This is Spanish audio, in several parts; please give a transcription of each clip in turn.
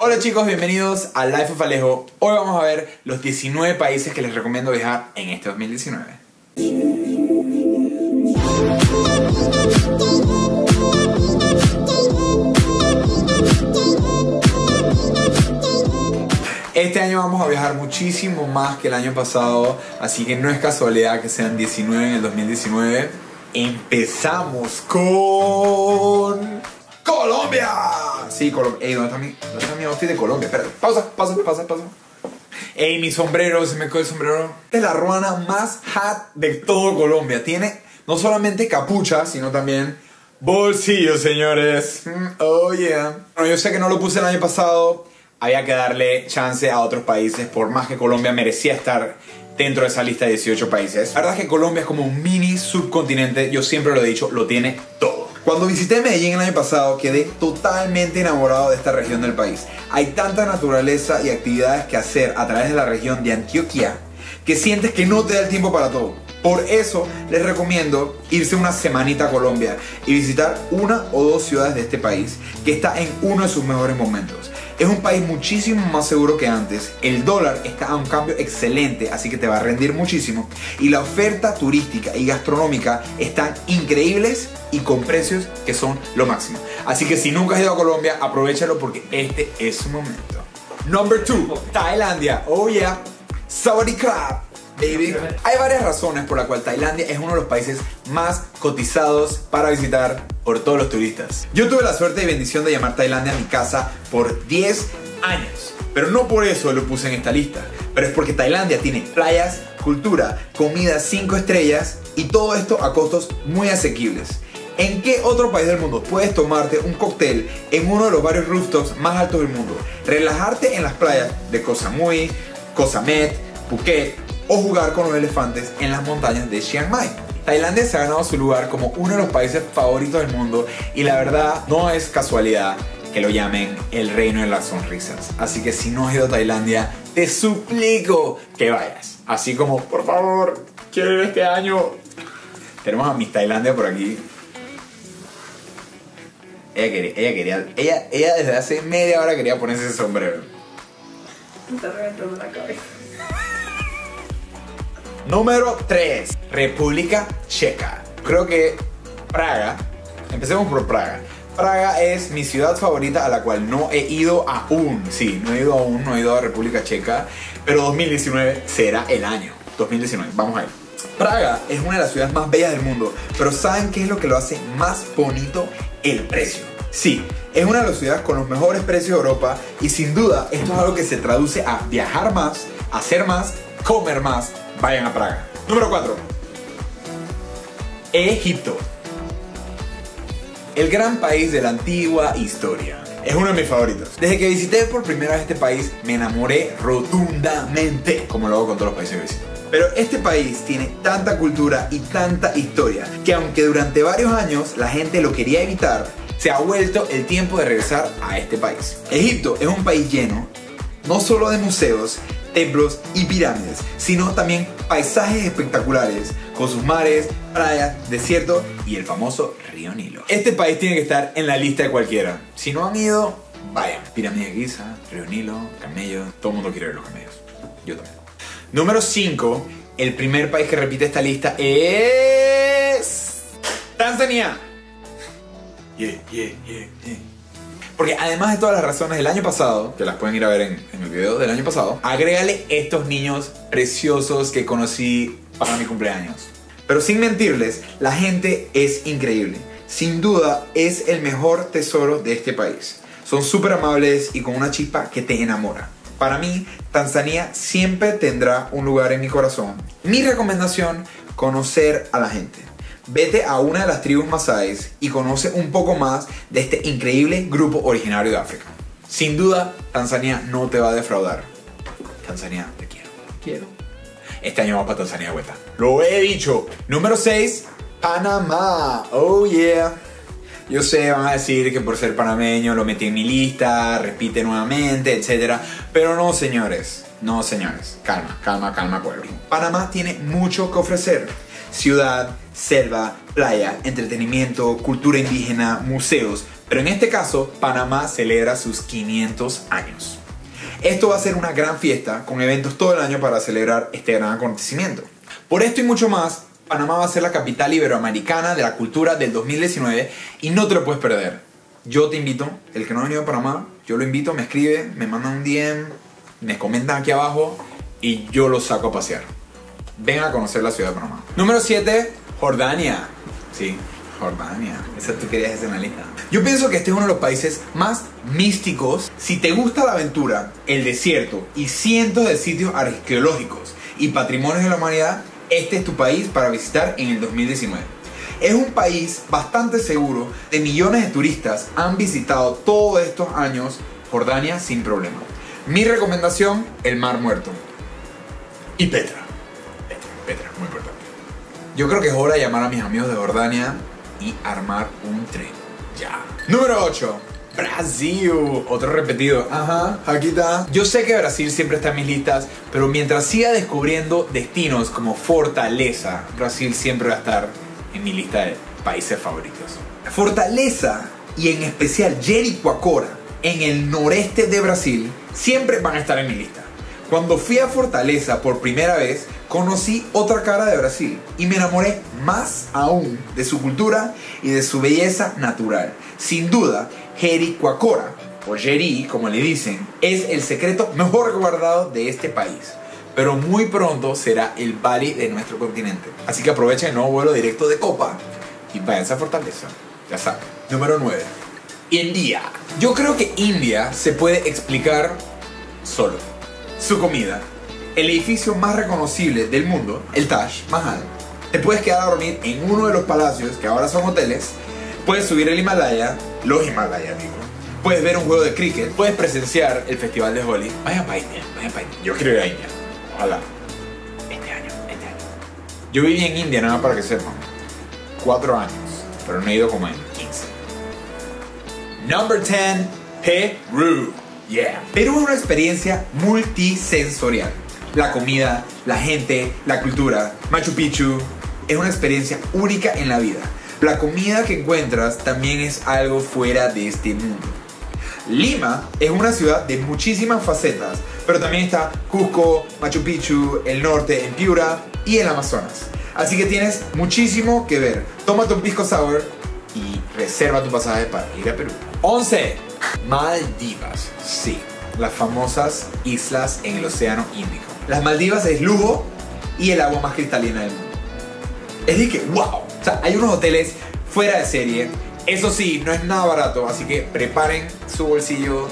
Hola chicos, bienvenidos a Life of Alejo. Hoy vamos a ver los 19 países que les recomiendo viajar en este 2019. Este año vamos a viajar muchísimo más que el año pasado, así que no es casualidad que sean 19 en el 2019. Empezamos con Colombia. Sí, Colombia. Ey, ¿dónde está mi outfit de Colombia? Espérate, pausa. Ey, mi sombrero, se me cae el sombrero. Es la ruana más hot de todo Colombia. Tiene no solamente capucha, sino también bolsillos, señores. Oh yeah. Bueno, yo sé que no lo puse el año pasado. Había que darle chance a otros países, por más que Colombia merecía estar dentro de esa lista de 18 países. La verdad es que Colombia es como un mini subcontinente, yo siempre lo he dicho, lo tiene todo. Cuando visité Medellín el año pasado, quedé totalmente enamorado de esta región del país. Hay tanta naturaleza y actividades que hacer a través de la región de Antioquia que sientes que no te da el tiempo para todo. Por eso les recomiendo irse una semanita a Colombia y visitar una o dos ciudades de este país que está en uno de sus mejores momentos. Es un país muchísimo más seguro que antes, el dólar está a un cambio excelente, así que te va a rendir muchísimo, y la oferta turística y gastronómica están increíbles y con precios que son lo máximo. Así que si nunca has ido a Colombia, aprovechalo porque este es su momento. Number 2, Tailandia. Oh yeah, Sawadee Krap, baby. Hay varias razones por las cuales Tailandia es uno de los países más cotizados para visitar por todos los turistas. Yo tuve la suerte y bendición de llamar Tailandia a mi casa por 10 años, pero no por eso lo puse en esta lista, pero es porque Tailandia tiene playas, cultura, comida 5 estrellas y todo esto a costos muy asequibles. ¿En qué otro país del mundo puedes tomarte un cóctel en uno de los varios rooftops más altos del mundo, relajarte en las playas de Koh Samui, Koh Samet, Phuket o jugar con los elefantes en las montañas de Chiang Mai? Tailandia se ha ganado su lugar como uno de los países favoritos del mundo y la verdad no es casualidad que lo llamen el reino de las sonrisas. Así que si no has ido a Tailandia, te suplico que vayas. Así como, por favor, quiero ir este año. Tenemos a Miss Tailandia por aquí. Ella desde hace media hora quería ponerse ese sombrero. Me está reventando la cabeza. Número 3, República Checa. Creo que Praga, empecemos por Praga. Praga es mi ciudad favorita a la cual no he ido aún. Sí, no he ido a República Checa, pero 2019 será el año. 2019, vamos a ir. Praga es una de las ciudades más bellas del mundo, pero ¿saben qué es lo que lo hace más bonito? El precio. Sí, es una de las ciudades con los mejores precios de Europa y sin duda esto es algo que se traduce a viajar más, hacer más, comer más. Vayan a Praga. Número 4, Egipto. El gran país de la antigua historia. Es uno de mis favoritos. Desde que visité por primera vez este país, me enamoré rotundamente, como lo hago con todos los países que visito. Pero este país tiene tanta cultura y tanta historia que aunque durante varios años la gente lo quería evitar, se ha vuelto el tiempo de regresar a este país. Egipto es un país lleno no solo de museos, templos y pirámides, sino también paisajes espectaculares con sus mares, playas, desiertos y el famoso río Nilo. Este país tiene que estar en la lista de cualquiera. Si no han ido, vayan. Pirámide de Giza, río Nilo, camellos. Todo el mundo quiere ver los camellos. Yo también. Número 5, el primer país que repite esta lista es Tanzania. Porque además de todas las razones del año pasado, que las pueden ir a ver en el video del año pasado, agrégale estos niños preciosos que conocí para mi cumpleaños. Pero sin mentirles, la gente es increíble. Sin duda es el mejor tesoro de este país. Son súper amables y con una chispa que te enamora. Para mí, Tanzania siempre tendrá un lugar en mi corazón. Mi recomendación, conocer a la gente. Vete a una de las tribus masáis y conoce un poco más de este increíble grupo originario de África. Sin duda, Tanzania no te va a defraudar. Tanzania, te quiero. Quiero. Este año vamos para Tanzania de vuelta. Lo he dicho. Número 6, Panamá. Oh yeah. Yo sé, van a decir que por ser panameño lo metí en mi lista, repite nuevamente, etc. Pero no, señores. No, señores. Calma, pueblo. Panamá tiene mucho que ofrecer. Ciudad, selva, playa, entretenimiento, cultura indígena, museos, Pero en este caso, Panamá celebra sus 500 años. Esto va a ser una gran fiesta con eventos todo el año para celebrar este gran acontecimiento. Por esto y mucho más, Panamá va a ser la capital iberoamericana de la cultura del 2019 y no te lo puedes perder. Yo te invito, el que no ha venido a Panamá, yo lo invito, me escribe, me manda un DM, me comentan aquí abajo y yo lo saco a pasear. Ven a conocer la ciudad de Panamá. Número 7, Jordania. Sí, Jordania. Esa tú querías esa en la lista. Yo pienso que este es uno de los países más místicos. Si te gusta la aventura, el desierto y cientos de sitios arqueológicos y patrimonios de la humanidad, este es tu país para visitar en el 2019. Es un país bastante seguro, de millones de turistas han visitado todos estos años Jordania sin problema. Mi recomendación, el Mar Muerto. Y Petra. Petra, muy importante. Yo creo que es hora de llamar a mis amigos de Jordania y armar un tren. Ya. Número 8. Brasil. Otro repetido. Ajá, aquí está. Yo sé que Brasil siempre está en mis listas, pero mientras siga descubriendo destinos como Fortaleza, Brasil siempre va a estar en mi lista de países favoritos. Fortaleza y en especial Jericoacoara, en el noreste de Brasil, siempre van a estar en mi lista. Cuando fui a Fortaleza por primera vez, conocí otra cara de Brasil y me enamoré más aún de su cultura y de su belleza natural. Sin duda, Jericoacoara, o Jeri como le dicen, es el secreto mejor guardado de este país. Pero muy pronto será el Bali de nuestro continente. Así que aprovechen el nuevo vuelo directo de Copa y váyanse a Fortaleza. Ya saben. Número 9. India. Yo creo que India se puede explicar solo. Su comida, el edificio más reconocible del mundo, el Taj Mahal. Te puedes quedar a dormir en uno de los palacios, que ahora son hoteles. Puedes subir el Himalaya, los Himalayas digo. Puedes ver un juego de cricket. Puedes presenciar el festival de Holi. Vaya para India, vaya para India. Yo quiero ir a India. Ojalá. Este año. Yo viví en India, nada para que sepan. 4 años, pero no he ido como en 15. Number 10, Perú. Yeah. Perú es una experiencia multisensorial. La comida, la gente, la cultura, Machu Picchu, es una experiencia única en la vida. La comida que encuentras también es algo fuera de este mundo. Lima es una ciudad de muchísimas facetas, pero también está Cusco, Machu Picchu, el norte, en Piura y el Amazonas. Así que tienes muchísimo que ver. Tómate un pisco sour y reserva tu pasaje para ir a Perú. 11. Maldivas. Sí, las famosas islas en el océano Índico. Las Maldivas es lujo y el agua más cristalina del mundo. Es de que, wow. O sea, hay unos hoteles fuera de serie. Eso sí, no es nada barato, así que preparen su bolsillo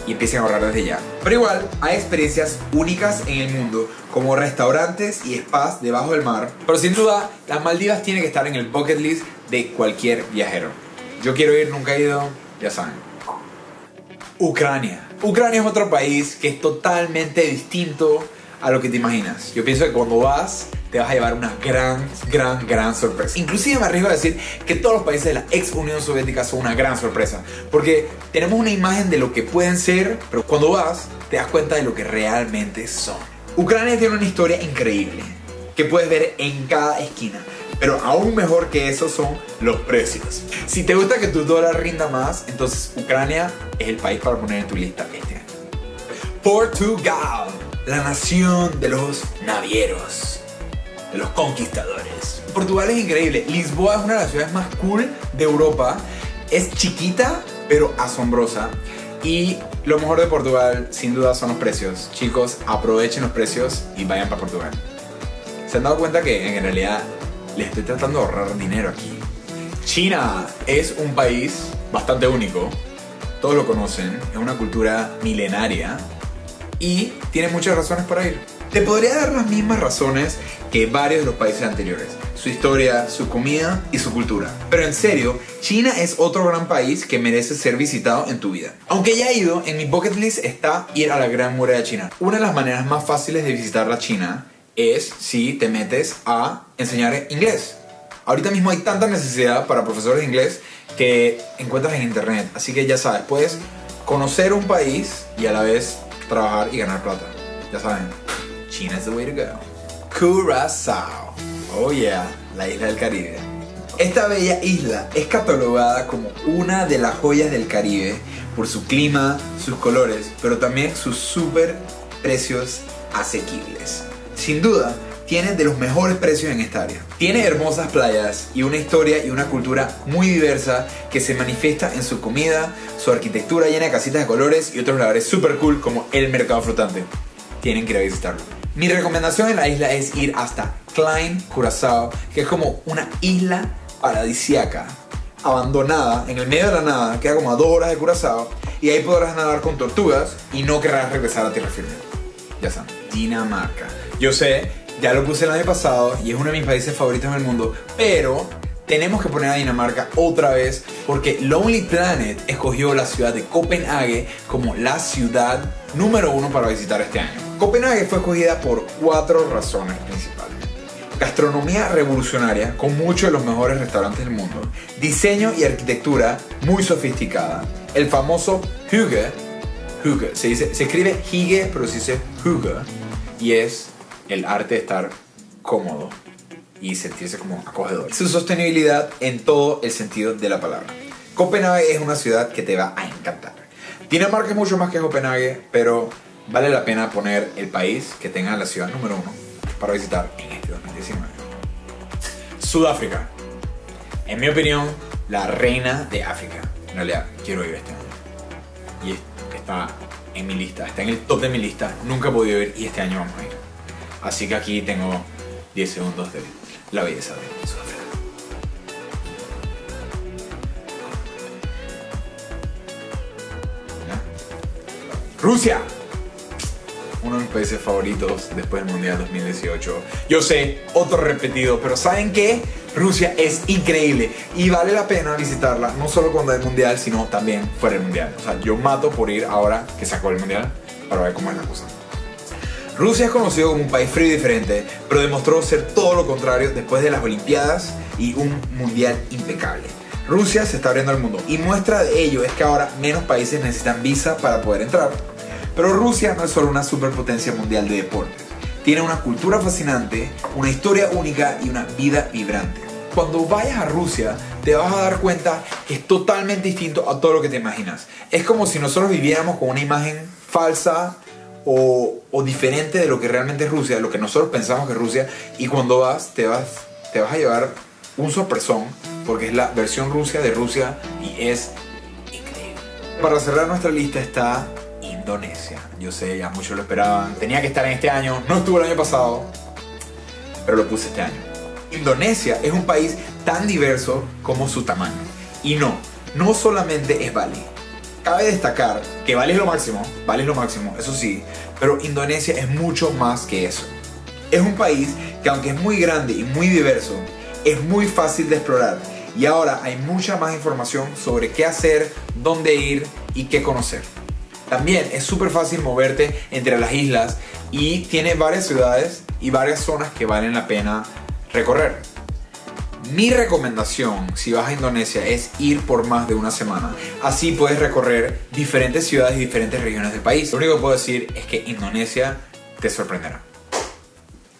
y empiecen a ahorrar desde ya. Pero igual, hay experiencias únicas en el mundo, como restaurantes y spas debajo del mar. Pero sin duda, las Maldivas tienen que estar en el bucket list de cualquier viajero. Yo quiero ir, nunca he ido, ya saben. Ucrania. Ucrania es otro país que es totalmente distinto a lo que te imaginas. Yo pienso que cuando vas, te vas a llevar una gran sorpresa. Inclusive me arriesgo a decir que todos los países de la ex Unión Soviética son una gran sorpresa, porque tenemos una imagen de lo que pueden ser, pero cuando vas, te das cuenta de lo que realmente son. Ucrania tiene una historia increíble que puedes ver en cada esquina, pero aún mejor que eso son los precios. Si te gusta que tu dólar rinda más, entonces Ucrania es el país para poner en tu lista este año. Portugal, la nación de los navieros, de los conquistadores. Portugal es increíble. Lisboa es una de las ciudades más cool de Europa. Es chiquita, pero asombrosa. Y lo mejor de Portugal, sin duda, son los precios. Chicos, aprovechen los precios y vayan para Portugal. ¿Se han dado cuenta que en realidad les estoy tratando de ahorrar dinero aquí? China es un país bastante único. Todos lo conocen. Es una cultura milenaria y tiene muchas razones para ir. Te podría dar las mismas razones que varios de los países anteriores. Su historia, su comida y su cultura. Pero en serio, China es otro gran país que merece ser visitado en tu vida. Aunque ya he ido, en mi bucket list está ir a la Gran Muralla China. Una de las maneras más fáciles de visitar la China es si te metes a enseñar inglés. Ahorita mismo hay tanta necesidad para profesores de inglés que encuentras en internet. Así que ya sabes, puedes conocer un país y a la vez trabajar y ganar plata. Ya saben, China is the way to go. Curazao. Oh yeah, la isla del Caribe. Esta bella isla es catalogada como una de las joyas del Caribe por su clima, sus colores, pero también sus super precios asequibles. Sin duda, tiene de los mejores precios en esta área. Tiene hermosas playas y una historia y una cultura muy diversa que se manifiesta en su comida, su arquitectura llena de casitas de colores y otros lugares super cool como el mercado flotante. Tienen que ir a visitarlo. Mi recomendación en la isla es ir hasta Klein Curazao, que es como una isla paradisíaca, abandonada, en el medio de la nada, queda como a 2 horas de Curazao, y ahí podrás nadar con tortugas y no querrás regresar a tierra firme. Ya saben, Dinamarca. Yo sé, ya lo puse el año pasado y es uno de mis países favoritos en el mundo, pero tenemos que poner a Dinamarca otra vez porque Lonely Planet escogió la ciudad de Copenhague como la ciudad número 1 para visitar este año. Copenhague fue escogida por 4 razones principales. Gastronomía revolucionaria con muchos de los mejores restaurantes del mundo. Diseño y arquitectura muy sofisticada. El famoso hygge. Se escribe hygge, pero se dice hygge. Y es el arte de estar cómodo y sentirse como acogedor. Su sostenibilidad en todo el sentido de la palabra. Copenhague es una ciudad que te va a encantar. Dinamarca es mucho más que Copenhague, pero vale la pena poner el país que tenga la ciudad número 1 para visitar en este 2019. Sudáfrica. En mi opinión, la reina de África. En realidad, quiero ir este año. Y está en mi lista, está en el top de mi lista. Nunca he podido ir y este año vamos a ir. Así que aquí tengo 10 segundos de la belleza de Sudáfrica. ¿Ya? Rusia. Uno de mis países favoritos después del Mundial 2018. Yo sé, otro repetido, pero ¿saben qué? Rusia es increíble y vale la pena visitarla, no solo cuando hay Mundial, sino también fuera del Mundial. O sea, yo mato por ir ahora que sacó el Mundial para ver cómo es la cosa. Rusia es conocido como un país frío y diferente, pero demostró ser todo lo contrario después de las Olimpiadas y un Mundial impecable. Rusia se está abriendo al mundo y muestra de ello es que ahora menos países necesitan visa para poder entrar. Pero Rusia no es solo una superpotencia mundial de deportes. Tiene una cultura fascinante, una historia única y una vida vibrante. Cuando vayas a Rusia, te vas a dar cuenta que es totalmente distinto a todo lo que te imaginas. Es como si nosotros viviéramos con una imagen falsa o diferente de lo que realmente es Rusia, de lo que nosotros pensamos que es Rusia. Y cuando vas, te vas a llevar un sorpresón, porque es la versión Rusia de Rusia y es increíble. Para cerrar nuestra lista está Indonesia. Yo sé, ya muchos lo esperaban. Tenía que estar en este año. No estuvo el año pasado, pero lo puse este año. Indonesia es un país tan diverso como su tamaño. Y no solamente es Bali. Cabe destacar que Bali es lo máximo, eso sí. Pero Indonesia es mucho más que eso. Es un país que aunque es muy grande y muy diverso, es muy fácil de explorar. Y ahora hay mucha más información sobre qué hacer, dónde ir y qué conocer. También es súper fácil moverte entre las islas y tiene varias ciudades y varias zonas que valen la pena recorrer. Mi recomendación si vas a Indonesia es ir por más de una semana. Así puedes recorrer diferentes ciudades y diferentes regiones del país. Lo único que puedo decir es que Indonesia te sorprenderá.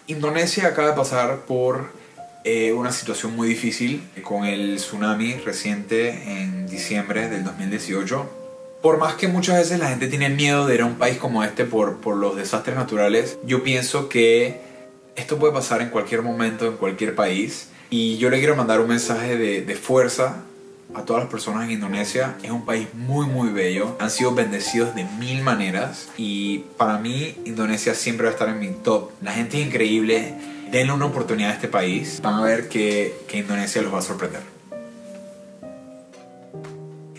Indonesia acaba de pasar por una situación muy difícil con el tsunami reciente en diciembre del 2018. Por más que muchas veces la gente tiene miedo de ir a un país como este por los desastres naturales, yo pienso que esto puede pasar en cualquier momento, en cualquier país. Y yo le quiero mandar un mensaje de fuerza a todas las personas en Indonesia. Es un país muy muy bello. Han sido bendecidos de 1000 maneras. Y para mí Indonesia siempre va a estar en mi top. La gente es increíble. Denle una oportunidad a este país. Van a ver que Indonesia los va a sorprender.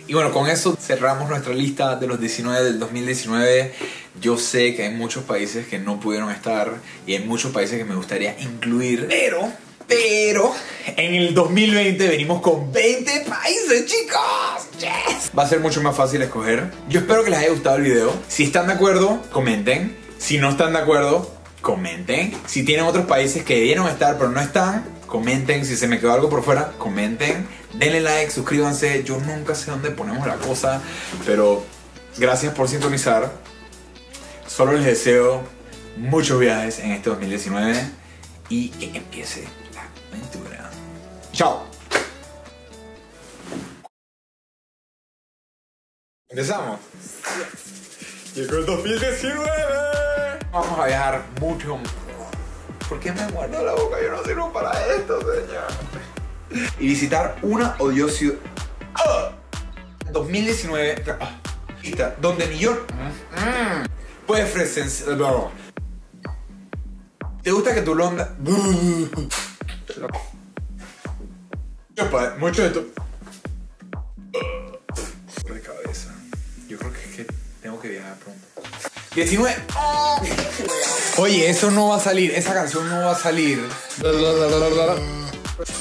Y bueno, con eso cerramos nuestra lista de los 19 del 2019. Yo sé que hay muchos países que no pudieron estar y hay muchos países que me gustaría incluir. Pero en el 2020 venimos con 20 países, chicos. Yes. Va a ser mucho más fácil escoger. Yo espero que les haya gustado el video. Si están de acuerdo, comenten. Si no están de acuerdo, comenten. Si tienen otros países que debieron estar pero no están, comenten. Si se me quedó algo por fuera, comenten. Denle like, suscríbanse. Yo nunca sé dónde ponemos la cosa, pero gracias por sintonizar. Solo les deseo muchos viajes en este 2019 y que empiece la aventura. Chao. ¿Empezamos? Llegó el 2019. Vamos a viajar mucho. ¿Por qué me muerdo la boca? Yo no sirvo para esto, señor. Y visitar una o dos ciudades. 2019. Donde New York puede ofrecerse. ¿Te gusta que tu Londra? Mucho de esto. De cabeza. Yo creo que es que tengo que viajar pronto. 19. Oye, eso no va a salir. Esa canción no va a salir. A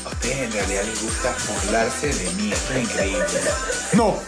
ustedes en realidad les gusta burlarse de mí. Esto es increíble. No.